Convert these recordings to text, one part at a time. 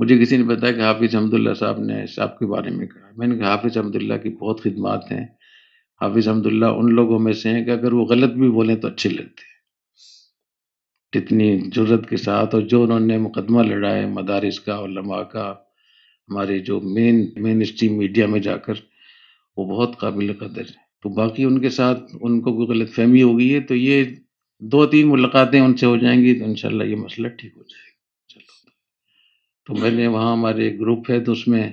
مجھے کسی نے بتایا کہ حافظ حمداللہ صاحب نے صاحب کے بارے میں کہا، میں نے کہا حافظ حمداللہ کی بہت خدمات ہیں، حافظ حمداللہ ان لوگوں میں سے ہیں کہ اگر وہ غلط بھی بولیں تو اچھے لگتے ہیں، جتنی جرت کے ساتھ، اور جو انہوں نے مقدمہ لڑا ہے مدارس کا، علماء کا، ہمارے جو مین اسٹریم میڈیا میں جا کر، وہ بہت قابل قدر ہے۔ تو باقی ان کے ساتھ ان کو کوئی غلط فہمی ہو گئی ہے تو یہ 2-3 ملاقاتیں ان سے ہو جائیں گی تو انشاءاللہ یہ مسئلہ ٹھیک ہو جائے گا۔ چلو، تو میں نے وہاں ہمارے گروپ ہے تو اس میں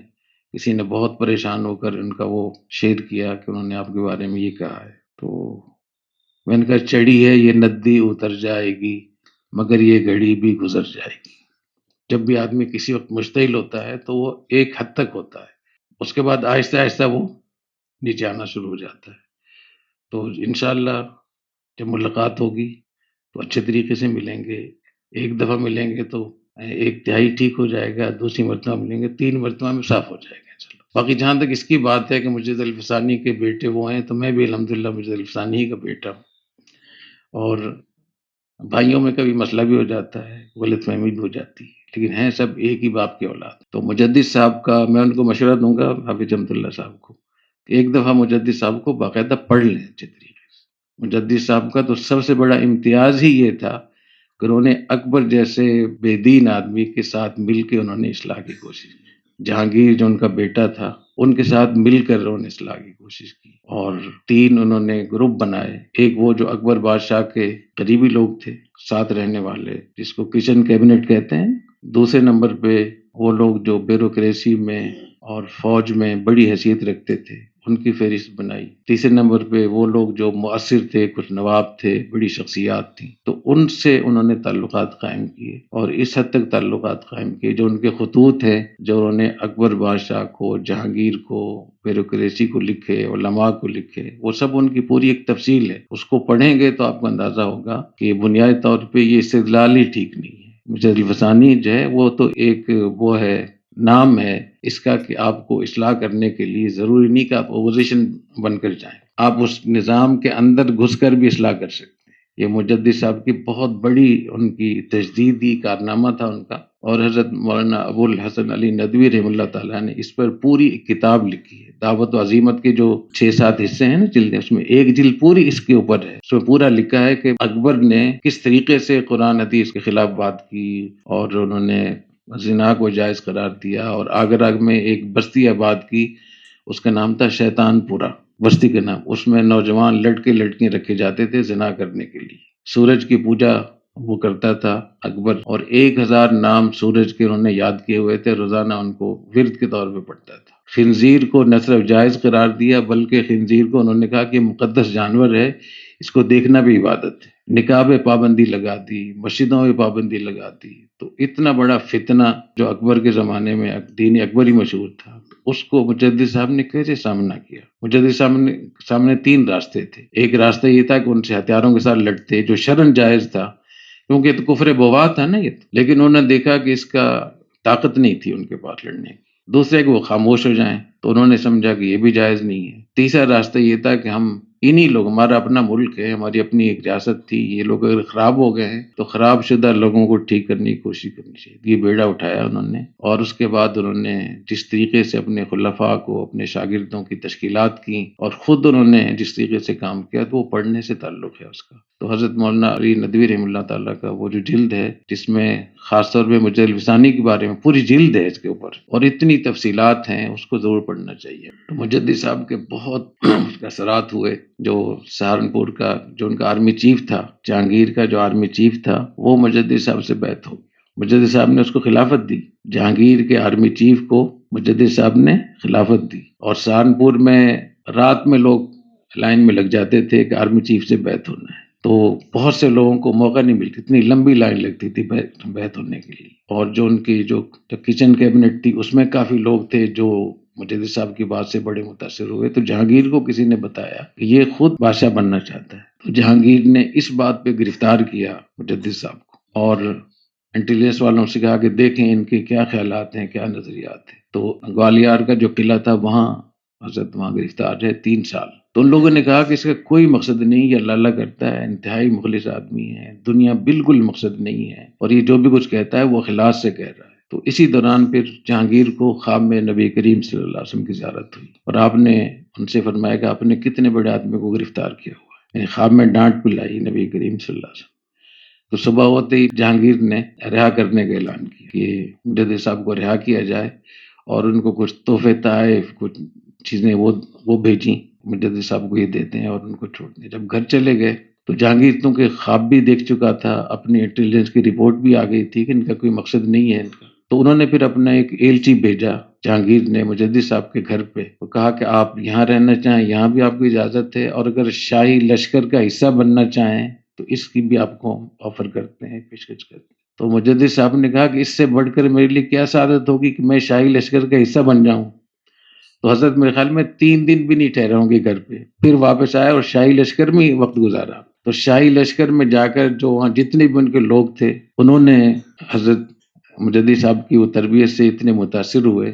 کسی نے بہت پریشان ہو کر ان کا وہ شیئر کیا کہ انہوں نے آپ کے بارے میں یہ کہا ہے، تو میں نے کہا چڑھی ہے یہ ندی اتر جائے گی، مگر یہ گھڑی بھی گزر جائے گی۔ جب بھی آدمی کسی وقت مشتعل ہوتا ہے تو وہ ایک حد تک ہوتا ہے، اس کے بعد آہستہ آہستہ وہ نیچے آنا شروع ہو جاتا ہے۔ تو انشاءاللہ جب ملاقات ہوگی تو اچھے طریقے سے ملیں گے، ایک دفعہ ملیں گے تو ایک تہائی ٹھیک ہو جائے گا، دوسری مرتبہ ملیں گے 3 مرتبہ میں صاف ہو جائے گا۔ چلو، باقی جہاں تک اس کی بات ہے کہ مجد الفسانی کے بیٹے وہ ہیں، تو میں بھی الحمدللہ مجد الفسانی کا بیٹا ہوں، اور بھائیوں میں کبھی مسئلہ بھی ہو جاتا ہے، غلط فہمی بھی ہو جاتی ہے، لیکن ہیں سب ایک ہی باپ کے اولاد۔ تو مجدد صاحب کا میں ان کو مشورہ دوں گا، حافظ حمداللہ صاحب کو، کہ ایک دفعہ مجدد صاحب کو باقاعدہ پڑھ لیں اچھے طریقے سے۔ مجدد صاحب کا تو سب سے بڑا امتیاز ہی یہ تھا کہ انہوں نے اکبر جیسے بے دین آدمی کے ساتھ مل کے انہوں نے اصلاح کی کوشش کی۔ جہانگیر جو ان کا بیٹا تھا، ان کے ساتھ مل کر انہوں نے اصلاح کی کوشش کی، اور 3 انہوں نے گروپ بنائے۔ ایک وہ جو اکبر بادشاہ کے قریبی لوگ تھے، ساتھ رہنے والے، جس کو کچن کیبنٹ کہتے ہیں۔ دوسرے نمبر پہ وہ لوگ جو بیوروکریسی میں اور فوج میں بڑی حیثیت رکھتے تھے، ان کی فہرست بنائی۔ تیسرے نمبر پہ وہ لوگ جو مؤثر تھے، کچھ نواب تھے، بڑی شخصیات تھیں، تو ان سے انہوں نے تعلقات قائم کیے، اور اس حد تک تعلقات قائم کیے جو ان کے خطوط ہیں، جو انہوں نے اکبر بادشاہ کو، جہانگیر کو، بیوروکریسی کو لکھے، علماء کو لکھے، وہ سب ان کی پوری ایک تفصیل ہے۔ اس کو پڑھیں گے تو آپ کو اندازہ ہوگا کہ بنیادی طور پہ یہ استدلال ہی ٹھیک نہیں ہے۔ مجد الفسانی جو ہے وہ تو ایک وہ ہے، نام ہے اس کا کہ آپ کو اصلاح کرنے کے لیے ضروری نہیں کہ آپ اپوزیشن بن کر جائیں، آپ اس نظام کے اندر گھس کر بھی اصلاح کر سکتے ہیں۔ یہ مجدد صاحب کی بہت بڑی ان کی تجدیدی کارنامہ تھا ان کا، اور حضرت مولانا ابو الحسن علی ندوی رحمہ اللہ تعالیٰ نے اس پر پوری ایک کتاب لکھی ہے۔ دعوت و عزیمت کے جو 6-7 حصے ہیں نا جلدیں، اس میں ایک جلد پوری اس کے اوپر ہے۔ اس میں پورا لکھا ہے کہ اکبر نے کس طریقے سے قرآن حدیث کے خلاف بات کی، اور انہوں نے زنا کو جائز قرار دیا، اور آگرہ میں ایک بستی آباد کی، اس کا نام تھا شیطان پورا، بستی کا نام۔ اس میں نوجوان لڑکے لڑکیاں رکھے جاتے تھے زنا کرنے کے لیے۔ سورج کی پوجا وہ کرتا تھا اکبر، اور 1000 نام سورج کے انہوں نے یاد کیے ہوئے تھے، روزانہ ان کو ورد کے طور پہ پڑھتا تھا۔ خنزیر کو نہ صرف جائز قرار دیا، بلکہ خنزیر کو انہوں نے کہا کہ مقدس جانور ہے، اس کو دیکھنا بھی عبادت ہے۔ نکاح پہ پابندی لگا دی، مسجدوں میں پابندی لگا دی۔ تو اتنا بڑا فتنہ جو اکبر کے زمانے میں دین اکبری مشہور تھا، اس کو مجدد صاحب نے کیسے سامنا کیا؟ مجدد صاحب نے سامنے 3 راستے تھے۔ ایک راستہ یہ تھا کہ ان سے ہتھیاروں کے ساتھ لڑتے، جو شرعاً جائز تھا، کیونکہ یہ تو کفر بوا تھا نا یہ، لیکن انہوں نے دیکھا کہ اس کا طاقت نہیں تھی ان کے پاس لڑنے کی۔ دوسرے کہ وہ خاموش ہو جائیں، تو انہوں نے سمجھا کہ یہ بھی جائز نہیں ہے۔ تیسرا راستہ یہ تھا کہ ہم انہی لوگ، ہمارا اپنا ملک ہے، ہماری اپنی ایک ریاست تھی، یہ لوگ اگر خراب ہو گئے ہیں تو خراب شدہ لوگوں کو ٹھیک کرنے کی کوشش کرنی چاہیے۔ یہ بیڑا اٹھایا انہوں نے، اور اس کے بعد انہوں نے جس طریقے سے اپنے خلفاء کو، اپنے شاگردوں کی تشکیلات کی، اور خود انہوں نے جس طریقے سے کام کیا، تو وہ پڑھنے سے تعلق ہے اس کا۔ تو حضرت مولانا علی ندوی رحمہ اللہ تعالیٰ کا وہ جو جلد ہے، جس میں خاص طور پہ مجد الفسانی کے بارے میں پوری جلد ہے اس کے اوپر، اور اتنی تفصیلات ہیں، اس کو ضرور پڑھنا چاہیے۔ تو مجدد صاحب کے بہت اس کے اثرات ہوئے۔ جو سہارنپور کا جو ان کا آرمی چیف تھا، جہانگیر کا جو آرمی چیف تھا، وہ مجدد صاحب سے بیعت ہو گیا۔ مجدد صاحب نے اس کو خلافت دی، جہانگیر کے آرمی چیف کو مجدد صاحب نے خلافت دی، اور سہارنپور میں رات میں لوگ لائن میں لگ جاتے تھے کہ آرمی چیف سے بیعت ہونا ہے، تو بہت سے لوگوں کو موقع نہیں ملتی، اتنی لمبی لائن لگتی تھی بیعت ہونے کے لیے۔ اور جو ان کی جو کچن کیبنٹ تھی، اس میں کافی لوگ تھے جو مجدد صاحب کی بات سے بڑے متاثر ہوئے۔ تو جہانگیر کو کسی نے بتایا کہ یہ خود بادشاہ بننا چاہتا ہے، تو جہانگیر نے اس بات پہ گرفتار کیا مجدد صاحب کو، اور انٹیلیجنس والوں سے کہا کہ دیکھیں ان کے کیا خیالات ہیں، کیا نظریات ہیں۔ تو گوالیار کا جو قلعہ تھا، وہاں حضرت وہاں گرفتار ہے 3 سال۔ تو ان لوگوں نے کہا کہ اس کا کوئی مقصد نہیں، یہ اللہ اللہ کرتا ہے، انتہائی مخلص آدمی ہے، دنیا بالکل مقصد نہیں ہے، اور یہ جو بھی کچھ کہتا ہے وہ اخلاص سے کہہ رہا ہے۔ تو اسی دوران پھر جہانگیر کو خواب میں نبی کریم صلی اللہ علیہ وسلم کی زیارت ہوئی، اور آپ نے ان سے فرمایا کہ آپ نے کتنے بڑے آدمی کو گرفتار کیا ہوا ہے، یعنی خواب میں ڈانٹ پلائی نبی کریم صلی اللہ علیہ وسلم۔ تو صبح ہوتے ہی جہانگیر نے رہا کرنے کا اعلان کیا کہ مجدد صاحب کو رہا کیا جائے، اور ان کو کچھ تحفے تحائف کچھ چیزیں وہ بھیجیں، مجدد صاحب کو یہ دیتے ہیں اور ان کو چھوڑ دیں۔ جب گھر چلے گئے تو جہانگیر کیونکہ خواب بھی دیکھ چکا تھا، اپنی انٹیلیجنس کی رپورٹ بھی آ گئی تھی کہ ان کا کوئی مقصد نہیں ہے ان کا، تو انہوں نے پھر اپنا ایک ایلچی بھیجا جہانگیر نے مجدد صاحب کے گھر پہ، وہ کہا کہ آپ یہاں رہنا چاہیں یہاں بھی آپ کو اجازت ہے، اور اگر شاہی لشکر کا حصہ بننا چاہیں تو اس کی بھی آپ کو آفر کرتے ہیں، پیشکش کرتے ہیں۔ تو مجدد صاحب نے کہا کہ اس سے بڑھ کر میرے لیے کیا سعادت ہوگی کہ میں شاہی لشکر کا حصہ بن جاؤں۔ تو حضرت میرے خیال میں 3 دن بھی نہیں ٹھہرے ہوں گے گھر پہ، پھر واپس آئے اور شاہی لشکر میں ہی وقت گزارا۔ تو شاہی لشکر میں جا کر جو وہاں جتنے بھی ان کے لوگ تھے، انہوں نے حضرت مجدد صاحب کی وہ تربیت سے اتنے متاثر ہوئے،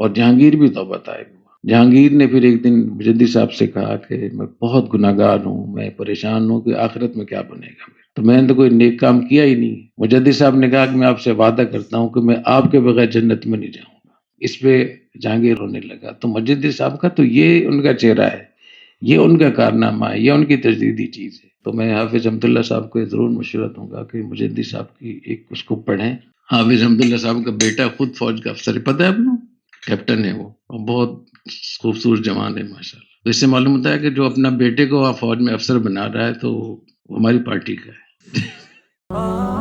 اور جہانگیر بھی توبہ طائب ہوا۔ جہانگیر نے پھر ایک دن مجدد صاحب سے کہا کہ میں بہت گناہگار ہوں، میں پریشان ہوں کہ آخرت میں کیا بنے گا میرا، تو میں نے تو کوئی نیک کام کیا ہی نہیں۔ مجدد صاحب نے کہا کہ میں آپ سے وعدہ کرتا ہوں کہ میں آپ کے بغیر جنت میں نہیں جاؤں گا۔ اس پہ جہانگیر رونے لگا۔ تو مجدد صاحب کا تو یہ ان کا چہرہ ہے، یہ ان کا کارنامہ ہے، یہ ان کی تجدیدی چیز ہے۔ تو میں حافظ حمداللہ صاحب کو ضرور مشورہ دوں گا کہ مجدد صاحب کی ایک اس کو پڑھیں۔ حافظ حمداللہ صاحب کا بیٹا خود فوج کا افسر ہے، پتہ ہے آپ کو، کیپٹن ہے وہ، اور بہت خوبصورت جوان ہے ماشاءاللہ۔ تو اس سے معلوم ہوتا ہے کہ جو اپنا بیٹے کو فوج میں افسر بنا رہا ہے تو وہ ہماری پارٹی کا ہے۔